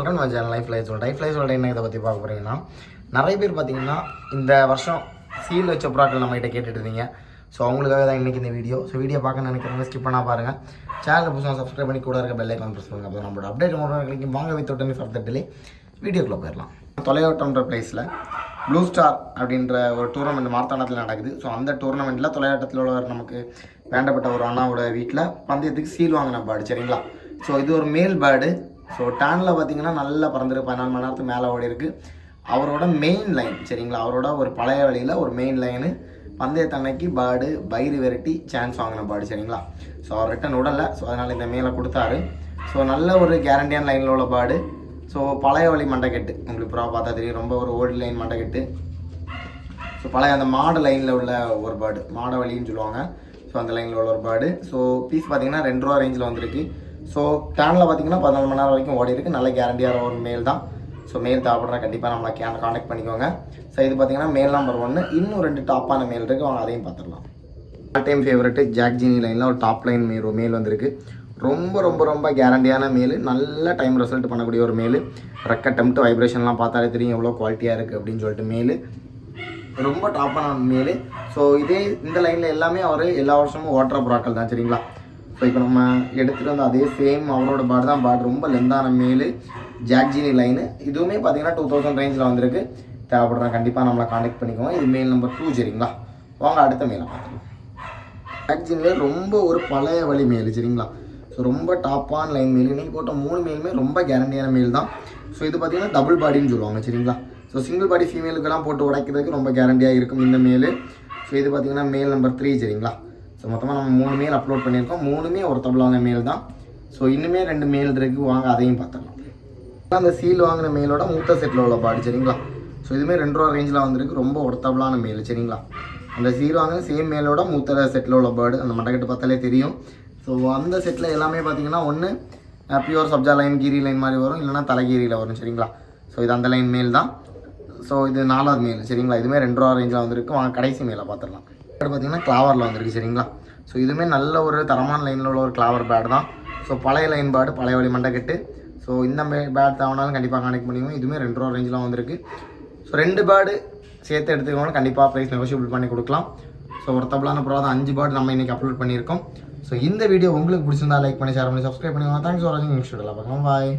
Life life என்ன இதை பற்றி பார்க்க போகிறீங்கன்னா நிறைய பேர் பார்த்தீங்கன்னா இந்த வருஷம் சீல் வச்ச புறாக்கள் நம்மகிட்ட கேட்டுட்டு இருந்தீங்க. ஸோ அவங்களுக்காக தான் இன்றைக்கி இந்த வீடியோ. ஸோ வீடியோ பார்க்க நினைக்கிறவங்க ஸ்கிப் பண்ணால் பாருங்கள். சேனல் புதுசாக சப்ஸ்கிரைப் பண்ணி கூட இருக்க பெல் ஐக்கான் ப்ரெஸ் பண்ணுங்க. அப்போ நம்மளோட அப்டேட் கிடைக்கும். வாங்க வித்தவுட் ஃபர்தர் டிலே வீடியோக்குள்ளே போயிடலாம். தொலையோட்டம்ன்ற பிளேஸில் ப்ளூ ஸ்டார் அப்படின்ற ஒரு டூர்னமெண்ட் மார்த்தாண்டத்தில் நடக்குது. ஸோ அந்த டூர்னமெண்ட்டில் தொலையாட்டத்தில் உள்ளவர் நமக்கு வேண்டப்பட்ட ஒரு அண்ணாவோட வீட்டில் பந்தயத்துக்கு சீல் வாங்கின பேர்டு. சரிங்களா? ஸோ இது ஒரு மேல் பேர்டு. ஸோ டேனில் பார்த்தீங்கன்னா நல்லா பறந்துரு 14 மணி நேரத்துக்கு மேலே ஓடி இருக்குது. அவரோட மெயின் லைன் சரிங்களா, அவரோட ஒரு பழைய வழியில் ஒரு மெயின் லைனு பந்தயத்தன்னைக்கு பேர்டு பயிறு வெரைட்டி சான்ஸ் வாங்கின பேர்டு. சரிங்களா? ஸோ அவர் ரிட்டன் விடலை. ஸோ அதனால் இந்த மேலே கொடுத்தாரு. ஸோ நல்ல ஒரு கேரண்டியான லைனில் உள்ள பேர்டு. ஸோ பழைய வழி மண்டைக்கட்டு உங்களுக்கு ப்ரா பார்த்தா தெரியும், ரொம்ப ஒரு ஓல்டு லைன் மண்டைக்கட்டு. ஸோ பழைய அந்த மாடு லைனில் உள்ள ஒரு பேர்டு, மாட வழின்னு சொல்லுவாங்க. ஸோ அந்த லைனில் உள்ள ஒரு பேர்டு. ஸோ பீஸ் பார்த்தீங்கன்னா 2 ரூபா ரேஞ்சில் வந்திருக்கு. ஸோ டேனில் பார்த்தீங்கன்னா 14 மணி நேரம் வரைக்கும் ஓடி இருக்குது. நல்ல கேரண்டியாக ஒரு மேல் தான். ஸோ மேல் தேவைப்படுற கண்டிப்பாக நம்மளை கான்டாக்ட் பண்ணிக்கோங்க. ஸோ இது பார்த்தீங்கன்னா மேல் நம்பர் 1. இன்னும் 2 டாப்பான மேல் இருக்குது, அவங்க அதையும் பார்த்துடலாம். ஆல் டைம் ஃபேவரெட்டு ஜாக் ஜீனி லைனில் ஒரு டாப் லைன் மேல் வந்திருக்கு. ரொம்ப ரொம்ப ரொம்ப கேரண்டியான மேல், நல்ல டைம் ரிசல்ட் பண்ணக்கூடிய ஒரு மேல். ரெக்க டெம்ப்ட் வைப்ரேஷன்லாம் பார்த்தாலே தெரியும் எவ்வளோ குவாலிட்டியாக இருக்குது அப்படின்னு சொல்லிட்டு மேல் ரொம்ப டாப்பான மேல். ஸோ இந்த லைனில் எல்லாமே அவர் எல்லா வருஷமும் ஓட்டுற புறாக்கள் தான். சரிங்களா? ஸோ இப்போ நம்ம எடுத்துகிட்டு வந்து அதே சேம் அவரோட பேர்டு தான். பேர்டு ரொம்ப லெந்தான மேல் ஜாக் ஜீனி லைனு. இதுவுமே பார்த்தீங்கன்னா 2000 ரேஞ்சில் வந்திருக்கு. தேவைப்படுறாங்க கண்டிப்பாக நம்மளை கான்டாக்ட் பண்ணிக்கோங்க. இது மேல் நம்பர் 2. சரிங்களா? வாங்க அடுத்த மேலே பார்த்துக்கலாம். ஜாக் ஜீனியில் ரொம்ப ஒரு பழைய வழி மேல். சரிங்களா? ஸோ ரொம்ப டாப்பான லைன் மேல். இன்றைக்கி போட்ட 3 மேலுமே ரொம்ப கேரண்டியான மேல் தான். ஸோ இது பார்த்தீங்கன்னா டபுள் பாடின்னு சொல்லுவாங்க. சரிங்களா? ஸோ சிங்கிள் பாடி ஃபீமேலுக்கெல்லாம் போட்டு உடைக்கிறதுக்கு ரொம்ப கேரண்டியாக இருக்கும் இந்த மேல். ஸோ இது பார்த்தீங்கன்னா மேல் நம்பர் 3. சரிங்களா? ஸோ மொத்தமாக நம்ம 3 மேல் அப்லோட் பண்ணியிருக்கோம். 3மே ஒரு தபுளான மேல் தான். ஸோ இன்னுமே 2 மேல் இருக்குது, வாங்க அதையும் பார்த்துடலாம். அந்த சீல் வாங்கின மேலோட மூத்த செட்டில் உள்ள பாடு. சரிங்களா? ஸோ இதுவுமே 2 ரூபா ரேஞ்சில் வந்திருக்கு. ரொம்ப ஒருத்தபுளான மேல். சரிங்களா? அந்த சீல் வாங்கின சேம் மேலோட மூத்த செட்டில் உள்ள பேர்டு. அந்த மட்டைக்கட்டு பார்த்தாலே தெரியும். ஸோ அந்த செட்டில் எல்லாமே பார்த்தீங்கன்னா ஒன்று பியூர் சப்ஜா லைன் கீரி லைன் மாதிரி வரும், இல்லைனா தலைகீரியில் வரும். சரிங்களா? ஸோ இது அந்த லைன் மேல் தான். ஸோ இது 4வது மேல். சரிங்களா? இதுவுமே 2 ரூபா ரேஞ்சில் வந்திருக்கு. வாங்க கடைசி மேலே பார்த்துடலாம். பேர்டு பார்த்தீங்கன்னா கிளாவரில் வந்திருக்கு. சரிங்களா? ஸோ இதுவுமே நல்ல ஒரு தரமான லைனில் உள்ள ஒரு கிளாவர் பேர்டு தான். ஸோ பழைய லைன் பேர்டு, பழைய வழி மண்டைக்கட்டு. ஸோ இந்த பேட் தேவைனாலும் கண்டிப்பாக கான்டெக்ட் பண்ணிக்கோங்க. இதுவுமே 2 ரூபா ரேஞ்சில் வந்திருக்கு. ஸோ 2 பேர்டு சேர்த்து எடுத்துக்கோங்க, கண்டிப்பாக ப்ரைஸ் நெகோஷியபிள் பண்ணி கொடுக்கலாம். ஸோ ஒருத்தபுளான ப்ரோ தான் 5 பேர்டு நம்ம இன்றைக்கி அப்லோட் பண்ணியிருக்கோம். ஸோ இந்த வீடியோ உங்களுக்கு பிடிச்சிருந்தா லைக் பண்ணி ஷேர் பண்ணி சப்ஸ்கிரைப் பண்ணிக்கோங்க. தேங்க்ஸ் ஃபார் வாட்சிங். நெக்ஸ்ட் வீடியோவில் பார்க்கலாம். பாய்.